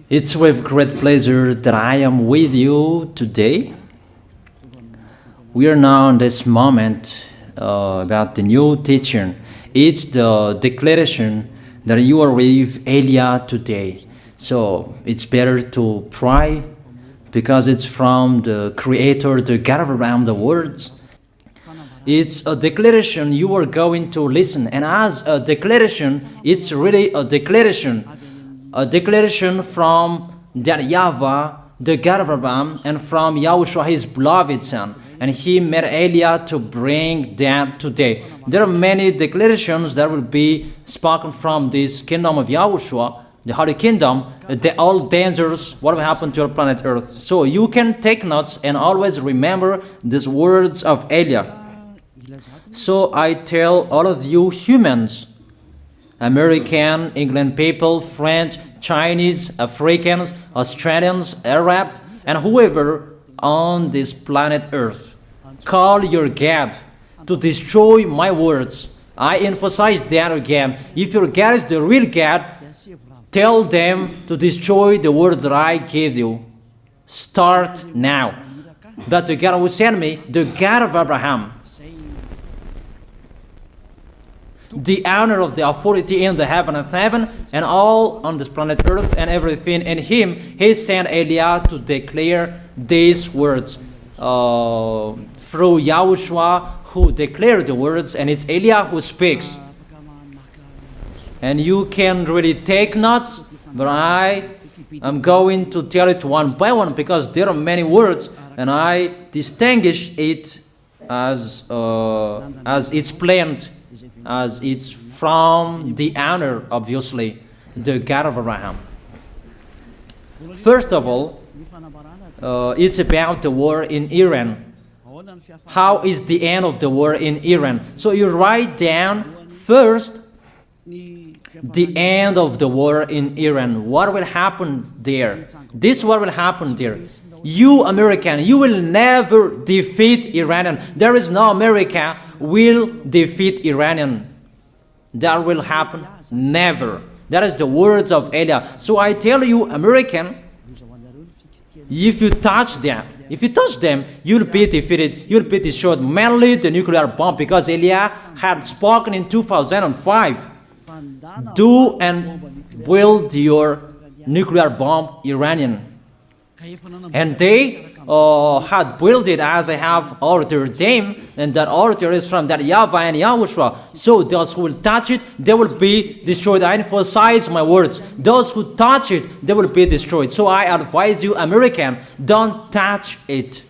It's with great pleasure that I am with you today. We are now in this moment about the new teaching. It's the declaration that you are with Elia today. So it's better to pray because it's from the Creator, the God of around the words. It's a declaration you are going to listen. And as a declaration, it's really a declaration from that YAHVAH, the God of Abraham, and from YAHOSHUAH, his beloved son. And he made Elia to bring that today. There are many declarations that will be spoken from this kingdom of YAHOSHUAH, the Holy Kingdom, all dangers, what will happen to our planet Earth. So you can take notes and always remember these words of Elia. So I tell all of you humans, American, England people, French, Chinese, Africans, Australians, Arab, and whoever on this planet Earth, call your God to destroy my words. I emphasize that again. If your God is the real God, tell them to destroy the words that I gave you. Start now. But the God who sent me, the God of Abraham, the honor of the authority in the heaven of heaven and all on this planet Earth and everything in him, he sent Elia to declare these words through YAHOSHUAH, who declared the words, and it's Elia who speaks. And you can really take notes, but I am going to tell it one by one because there are many words, and I distinguish it as it's planned, as it's from the honor, obviously, the God of Abraham. First of all, it's about the war in Iran. How is the end of the war in Iran? So you write down first the end of the war in Iran. What will happen there? This what will happen there. You American, you will never defeat Iranian. There is no America will defeat Iranian. That will happen never. That is the words of Elia. So I tell you, American, if you touch them, you'll be defeated, you'll be destroyed. Mainly the nuclear bomb, because Elia had spoken in 2005. Do and build your nuclear bomb, Iranian. And they had built it as I have ordered them, and that order is from that YAHVAH and YAHOSHUAH. So those who will touch it, they will be destroyed. I emphasize my words. Those who touch it, they will be destroyed. So I advise you, American, don't touch it.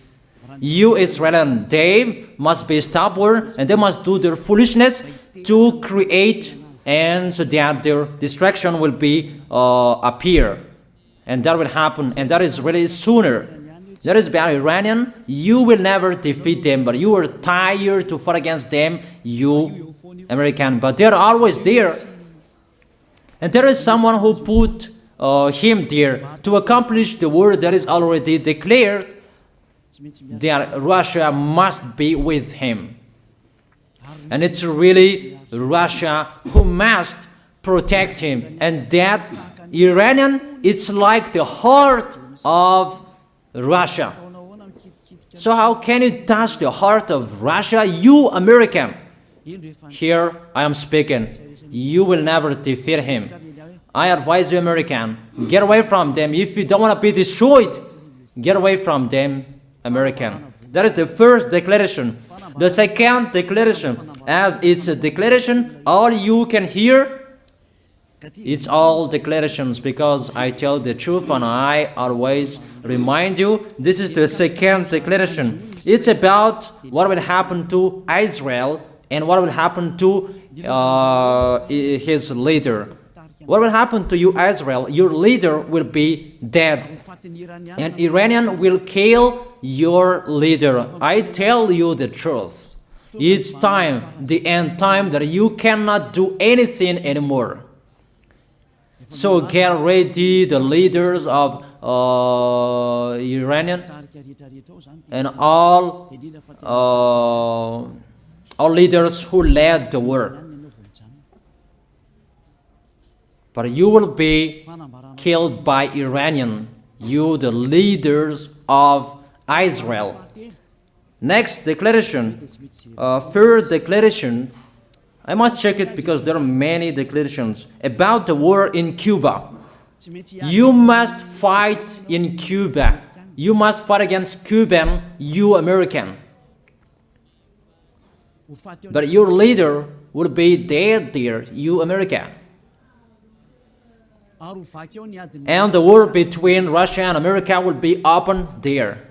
You Israelis, they must be stubborn, and they must do their foolishness to create, and so that their destruction will be appear. And that will happen, and that is really sooner. That is about Iranian. You will never defeat them, but you are tired to fight against them, you American. But they are always there. And there is someone who put him there to accomplish the word that is already declared, that Russia must be with him. And it's really Russia who must protect him. And that Iranian, it's like the heart of Russia. So how can you touch the heart of Russia, you American? Here I am speaking. You will never defeat him. I advise you, American, get away from them. If you don't want to be destroyed, get away from them, American. That is the first declaration. The second declaration, as it's a declaration, all you can hear, it's all declarations, because I tell the truth and I always remind you, this is the second declaration. It's about what will happen to Israel and what will happen to his leader. What will happen to you, Israel? Your leader will be dead, and Iranian will kill your leader. I tell you the truth. It's time, the end time, that you cannot do anything anymore. So get ready, the leaders of Iranian and all leaders who led the war. but you will be killed by Iranian, you the leaders of Israel. Next declaration, third declaration, I must check it because there are many declarations about the war in Cuba. You must fight in Cuba. You must fight against Cuban, you American. But your leader will be dead there, you America. And the war between Russia and America will be open there.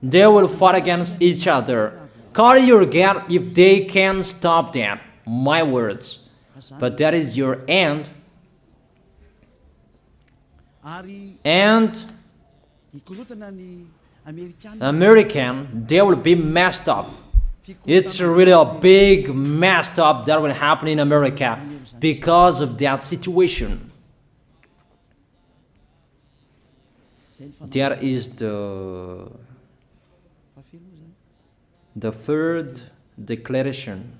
They will fight against each other. Call your God if they can stop that. My words. But that is your end. And American, they will be messed up. It's really a big messed up that will happen in America because of that situation. That is the third declaration.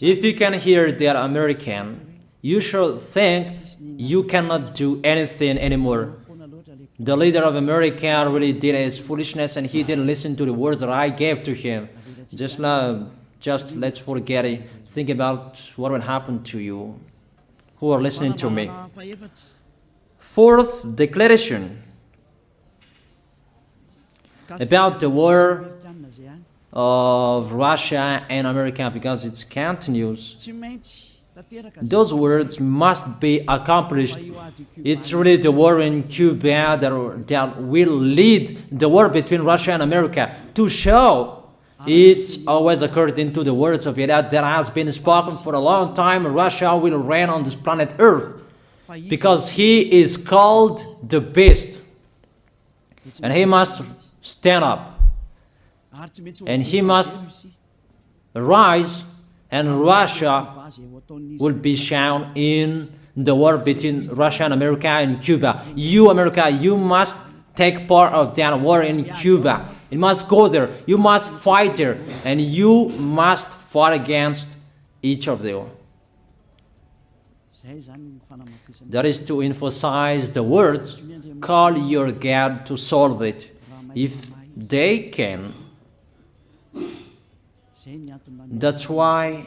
If you can hear that American, you should think you cannot do anything anymore. The leader of America really did his foolishness and he didn't listen to the words that I gave to him. Just let's forget it. Think about what will happen to you who are listening to me. Fourth declaration about the war of Russia and America, because it continues. Those words must be accomplished. It's really the war in Cuba that will lead the war between Russia and America to show it's always according to the words of YAH that has been spoken for a long time. Russia will reign on this planet Earth because he is called the beast, and he must stand up and he must rise, and Russia will be shown in the war between Russia and America and Cuba. You, America, you must take part of that war in Cuba. You must go there. You must fight there. And you must fight against each of them. That is to emphasize the words, call your God to solve it. If they can. That's why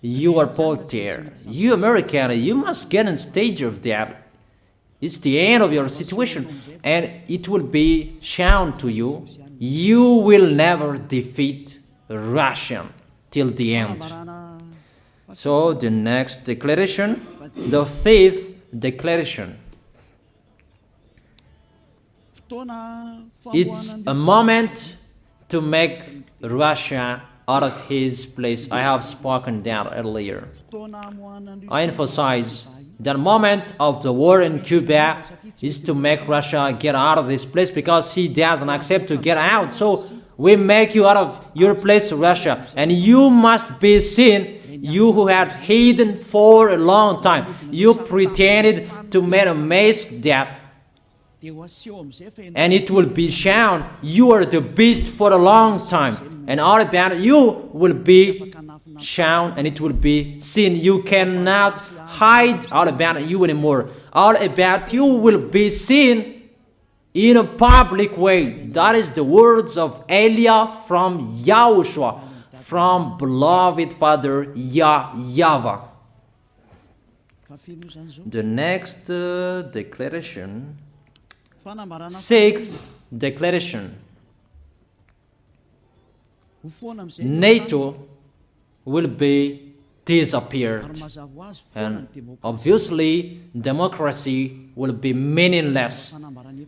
you are put there. You American, you must get on stage of that. It's the end of your situation, and it will be shown to you. You will never defeat Russia till the end. So the next declaration, the fifth declaration. It's a moment to make Russia out of his place. I have spoken that earlier. I emphasize the moment of the war in Cuba is to make Russia get out of this place because he doesn't accept to get out. So we make you out of your place, Russia, and you must be seen, you who had hidden for a long time. You pretended to make a mask that, and it will be shown you are the beast for a long time, and all about you will be shown and it will be seen. You cannot hide all about you anymore. All about you will be seen in a public way. That is the words of Elia from YAHOSHUAH, from beloved Father YAHVAH. The next declaration, sixth declaration. NATO will be disappeared, and obviously democracy will be meaningless.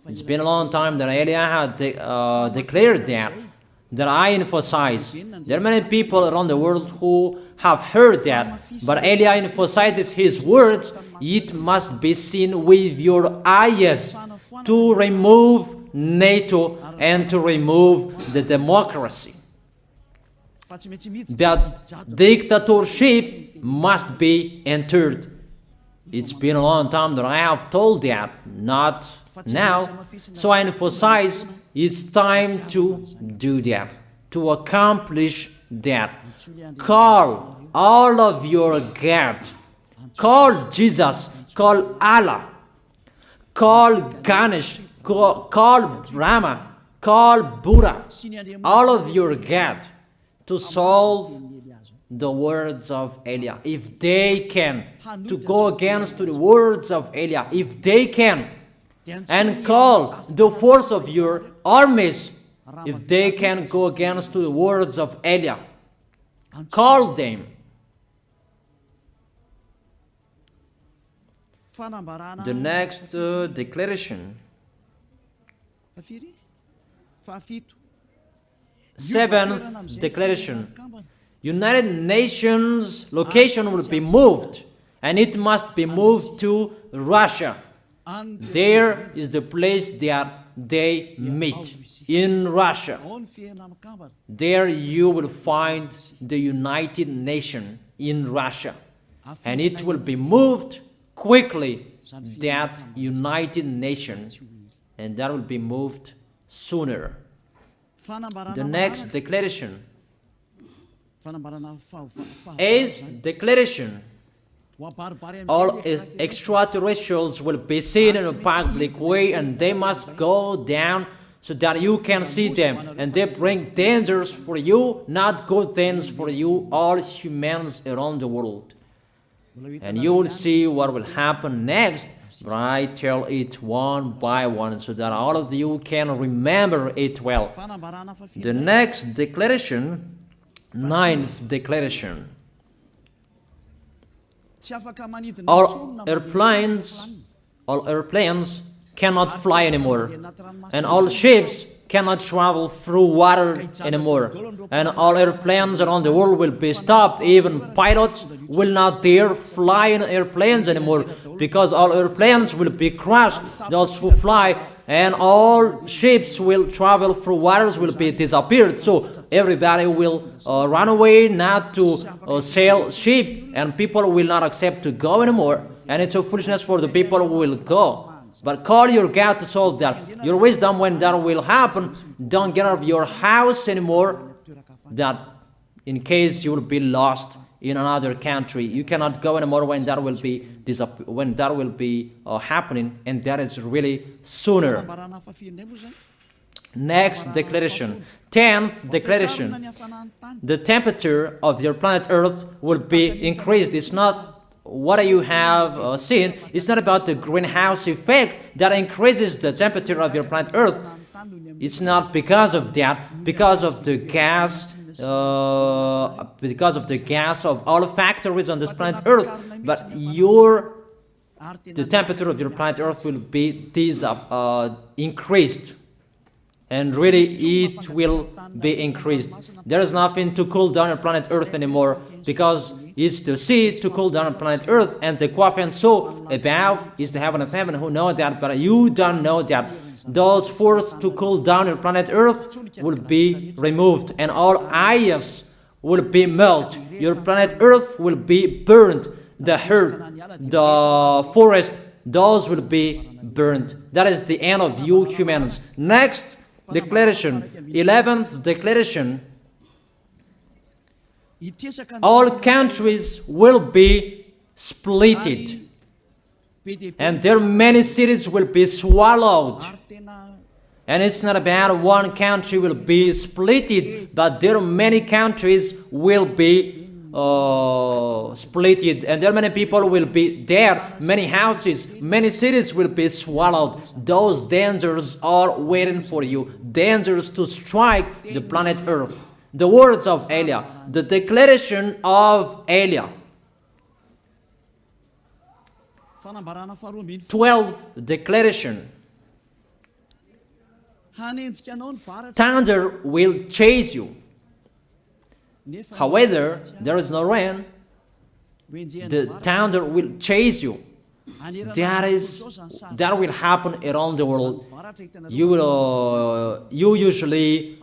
It's been a long time that Elia had declared that I emphasize. There are many people around the world who have heard that, but Elia emphasizes his words. It must be seen with your eyes to remove NATO and to remove the democracy. That dictatorship must be entered. It's been a long time that I have told that, not now. So I emphasize it's time to do that, to accomplish that. Call all of your God. Call Jesus. Call Allah. Call Ganesh. Call Brahma. Call Buddha. All of your God to solve the words of Eliah. If they can, to go against the words of Eliah, if they can, and call the force of your armies, if they can go against the words of Eliah, call them. The next declaration. Seventh declaration. United Nations location will be moved, and it must be moved to Russia. There is the place that they meet, in Russia. There you will find the United Nations in Russia, and it will be moved quickly, that United Nations, and that will be moved sooner. The next declaration. Eighth declaration. All extraterrestrials will be seen in a public way, and they must go down so that you can see them, and they bring dangers for you, not good things for you, all humans around the world. And you will see what will happen next, but I tell it one by one so that all of you can remember it well. The next declaration, ninth declaration. All airplanes cannot fly anymore, and all ships cannot travel through water anymore, and all airplanes around the world will be stopped. Even pilots will not dare fly in airplanes anymore, because all airplanes will be crushed, those who fly, and all ships will travel through waters will be disappeared. So everybody will run away not to sail ship, and people will not accept to go anymore, and it's a foolishness for the people who will go. But call your God to solve that. Your wisdom when that will happen. Don't get out of your house anymore, that in case you will be lost in another country. You cannot go anymore when that will be happening, and that is really sooner. Next declaration. 10th declaration. The temperature of your planet Earth will be increased. It's not what you have seen. It's not about the greenhouse effect that increases the temperature of your planet Earth. It's not because of that, because of the gas, of all factories on this planet Earth. But the temperature of your planet Earth will be increased, and really it will be increased. There is nothing to cool down your planet Earth anymore, because it's the sea to cool down on planet Earth, and the Qaf and so above is the heaven of heaven. Who know that? But you don't know that. Those forces to cool down your planet Earth will be removed, and all ice will be melted. Your planet Earth will be burned. The earth, the forest, those will be burned. That is the end of you humans. Next declaration, 11th declaration. All countries will be splitted, and their many cities will be swallowed. And it's not about one country will be splitted, but there are many countries will be splitted, and there are many people will be dead, many houses, many cities will be swallowed. Those dangers are waiting for you, dangers to strike the planet Earth. The words of Eliah, the declaration of Eliah. 12th declaration. Thunder will chase you. However, there is no rain. The thunder will chase you. That will happen around the world. You usually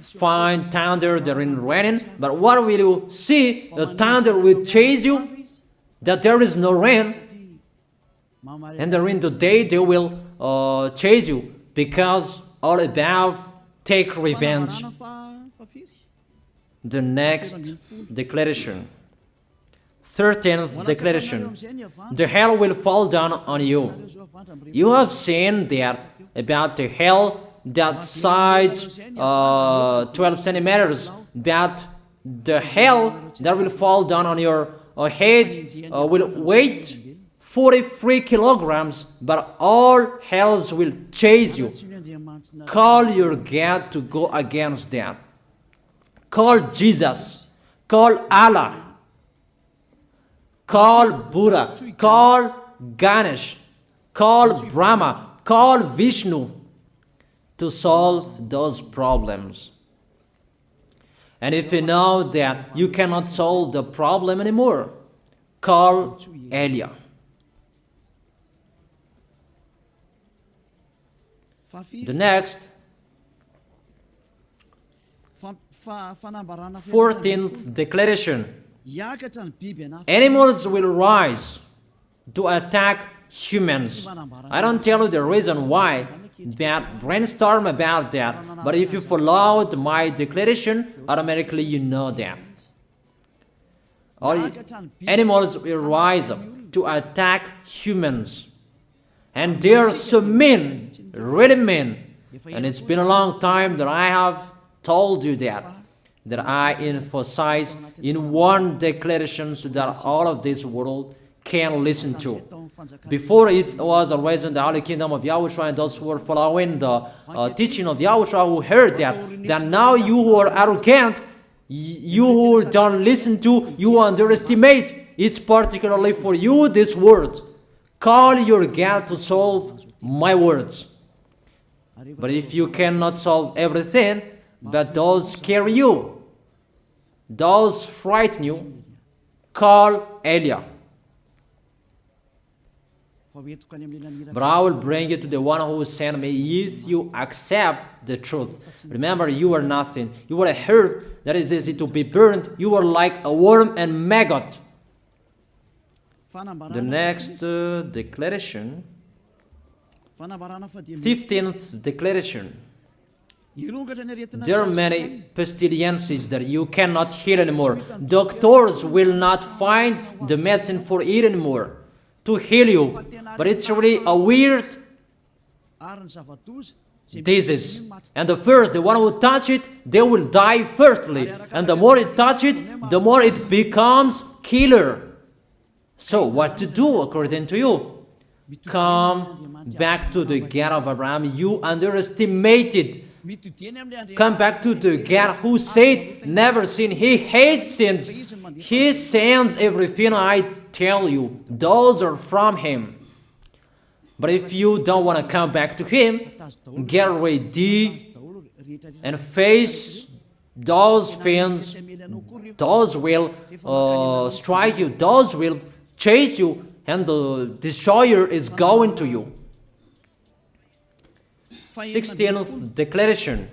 find thunder during raining, but what will you see? The thunder will chase you, that there is no rain, and during the day they will chase you, because all above take revenge. The next declaration. 13th declaration. The hell will fall down on you. You have seen that about the hell that size 12 centimeters, but the hell that will fall down on your head will weigh 43 kilograms, but all hells will chase you. Call your God to go against that. Call Jesus. Call Allah. Call Buddha. Call Ganesh. Call Brahma. Call Vishnu to solve those problems. And if you know that you cannot solve the problem anymore, call YAH. The next, 14th declaration. Animals will rise to attack humans. I don't tell you the reason why, but brainstorm about that. But if you followed my declaration, automatically you know that. All animals will rise up to attack humans. And they are so mean, really mean. And it's been a long time that I have told you that I emphasize in one declaration so that all of this world can listen to. Before it was always in the Holy Kingdom of YAHOSHUAH and those who were following the teaching of YAHOSHUAH who heard that now you who are arrogant, you who don't listen to, you underestimate. It's particularly for you this word. Call your God to solve my words. But if you cannot solve everything, but those scare you, those frighten you, call YAH. But I will bring you to the one who sent me if you accept the truth. Remember, you are nothing. You are a herb that is easy to be burned. You are like a worm and maggot. The next declaration, 15th declaration. There are many pestilences that you cannot heal anymore. Doctors will not find the medicine for it anymore to heal you. But it's really a weird disease. And the one who touch it, they will die firstly. And the more it touch it, the more it becomes killer. So what to do according to you? Come back to the God of Abraham. You underestimated. Come back to the God who said, never sin. He hates sins. He sends everything I tell you. Those are from Him. But if you don't want to come back to Him, get ready and face those things. Those will strike you. Those will chase you. And the destroyer is going to you. 16th declaration.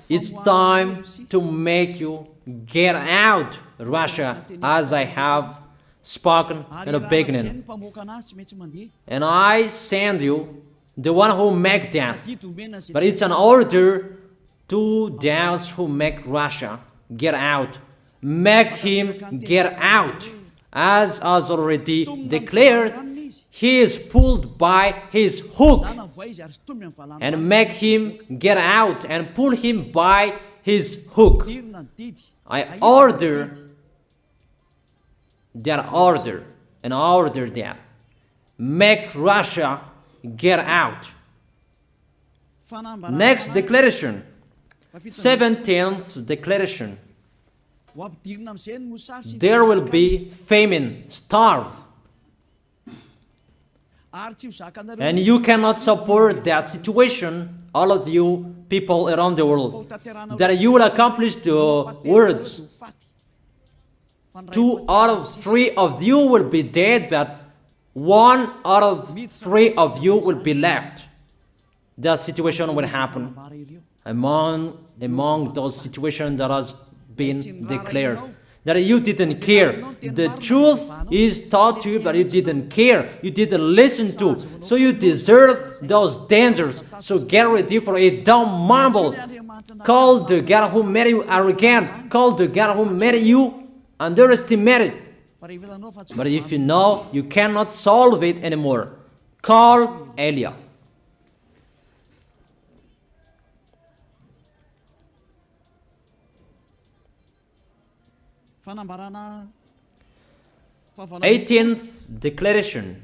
It's time to make you get out, Russia, as I have spoken in the beginning. And I send you the one who make that. But it's an order to those who make Russia get out. Make him get out. As already declared, he is pulled by his hook, and make him get out and pull him by his hook. I order that order and order that. Make Russia get out. Next declaration, 17th declaration. There will be famine, starve. And you cannot support that situation, all of you people around the world, that you will accomplish the words. 2 out of 3 of you will be dead, but 1 out of 3 of you will be left. That situation will happen among those situations that has been declared. that you didn't care. The truth is taught to you, but you didn't care. You didn't listen to. So you deserve those dangers. So get ready for it. Don't mumble. Call the God who made you arrogant. Call the God who made you underestimated. But if you know you cannot solve it anymore, call Eliah. Eighteenth declaration.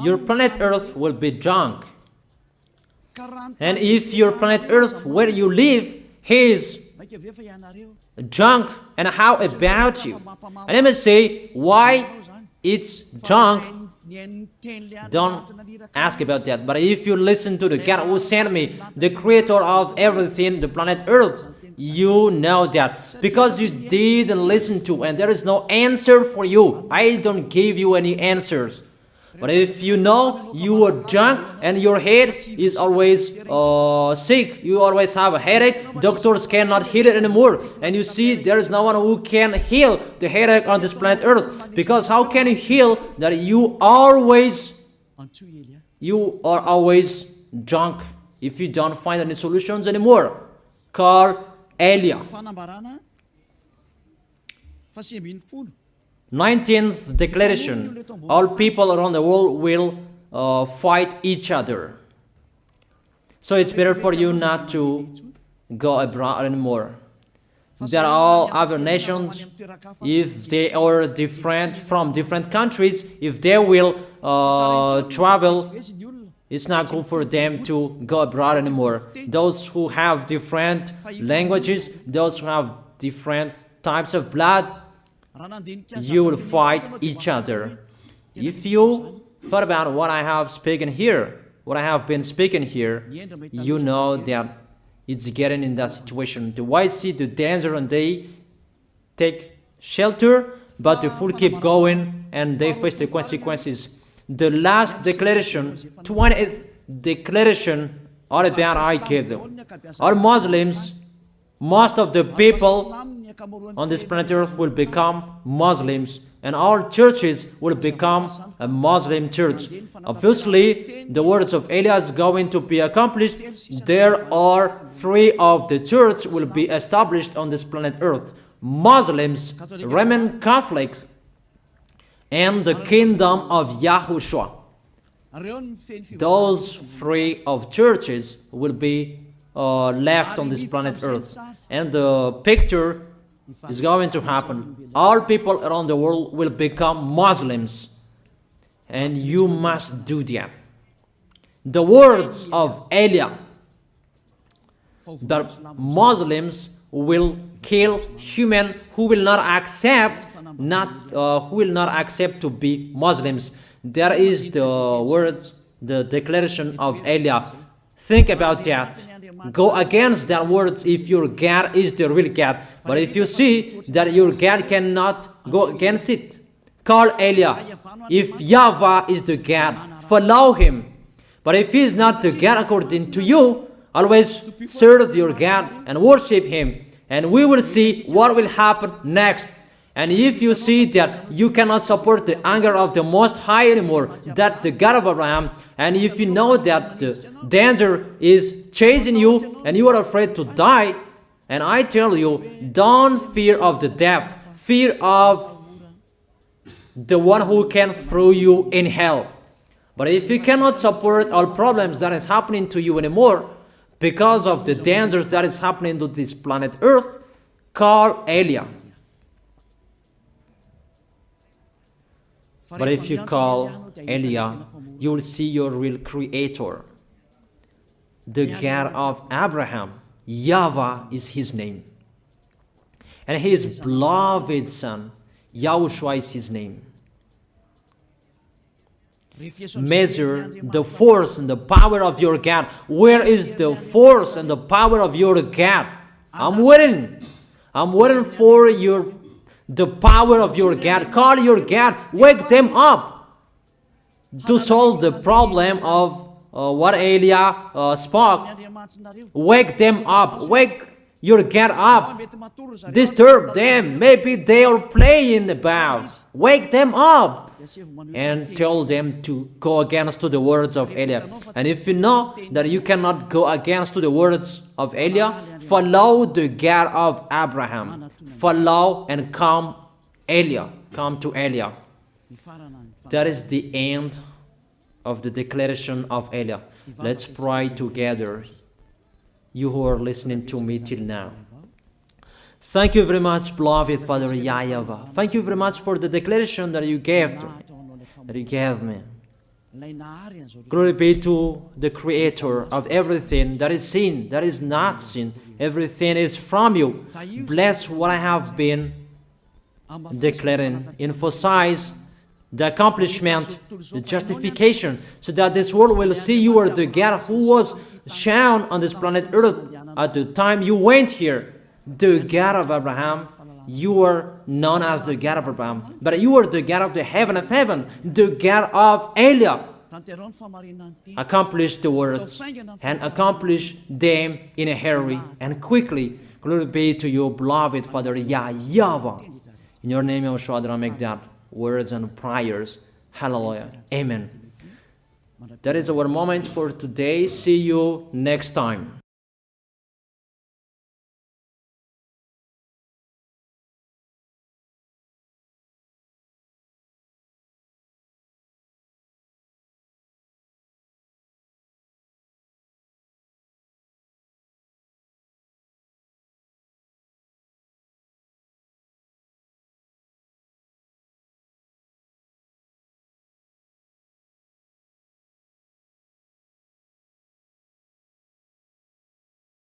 Your planet Earth will be drunk. And if your planet Earth where you live is drunk, and how about you? And let me say why it's drunk. Don't ask about that. But if you listen to the God who sent me, the creator of everything, the planet Earth, you know that. Because you didn't listen to, and there is no answer for you. I don't give you any answers. But if you know you are drunk and your head is always sick, you always have a headache, doctors cannot heal it anymore. And you see there is no one who can heal the headache on this planet Earth. Because how can you heal that you are always drunk if you don't find any solutions anymore? Call Eliah. 19th declaration. All people around the world will fight each other. So it's better for you not to go abroad anymore. There are all other nations, if they are different from different countries, if they will travel, it's not good for them to go abroad anymore. Those who have different languages, those who have different types of blood, you will fight each other. If you thought about what I have spoken here, what I have been speaking here, you know that it's getting in that situation. The wise see the danger and they take shelter, but the fool keep going and they face the consequences. The last declaration, 20th declaration, all about I gave them. All Muslims, most of the people on this planet Earth will become Muslims, and all churches will become a Muslim church. Obviously, the words of Eliah is going to be accomplished. There are 3 of the church will be established on this planet Earth: Muslims, Roman Catholic, and the kingdom of YAHOSHUAH. Those 3 of churches will be left on this planet Earth, and the picture is going to happen. All people around the world will become Muslims, and you must do that. The words of Eliah, that Muslims will kill human who will not accept to be Muslims. That is the words, the declaration of Eliah. Think about that. Go against that words if your God is the real God. But if you see that your God cannot go against it, call Eliah. If YAHVAH is the God, follow him. But if he is not the God according to you, always serve your God and worship him. And we will see what will happen next. And if you see that you cannot support the anger of the Most High anymore, that the God of Abraham, and if you know that the danger is chasing you and you are afraid to die, and I tell you, don't fear of the death, fear of the one who can throw you in hell. But if you cannot support all problems that is happening to you anymore, because of the dangers that is happening to this planet Earth, call Eliah. But if you call Eliah, you will see your real creator, the God of Abraham. YAHVAH is his name. And his beloved son, YAHOSHUAH is his name. Measure the force and the power of your God. Where is the force and the power of your God? I'm waiting. I'm waiting for the power of your God. Call your God. Wake them up to solve the problem of what Eliah spoke. Wake them up. Wake You get up, disturb them. Maybe they are playing about. Wake them up and tell them to go against to the words of Eliah. And if you know that you cannot go against to the words of Eliah, follow the God of Abraham. Follow and come Eliah. Come to Eliah. That is the end of the declaration of Eliah. Let's pray together. You who are listening to me till now. Thank you very much, beloved Father YAHVAH. Thank you very much for the declaration that you gave to me, that you gave me. Glory be to the Creator of everything that is seen, that is not seen. Everything is from you. Bless what I have been declaring. Emphasize the accomplishment, the justification, so that this world will see you are the God who was shown on this planet Earth at the time you went here. The God of Abraham, you are known as the God of Abraham, but you are the God of the heaven of heaven, the God of Eliah. Accomplish the words and accomplish them in a hurry and quickly. Glory be to you, beloved Father YAHVAH. In your name, YAHOSHUAH, I make that words and prayers. Hallelujah. Amen. That is our moment for today. See you next time.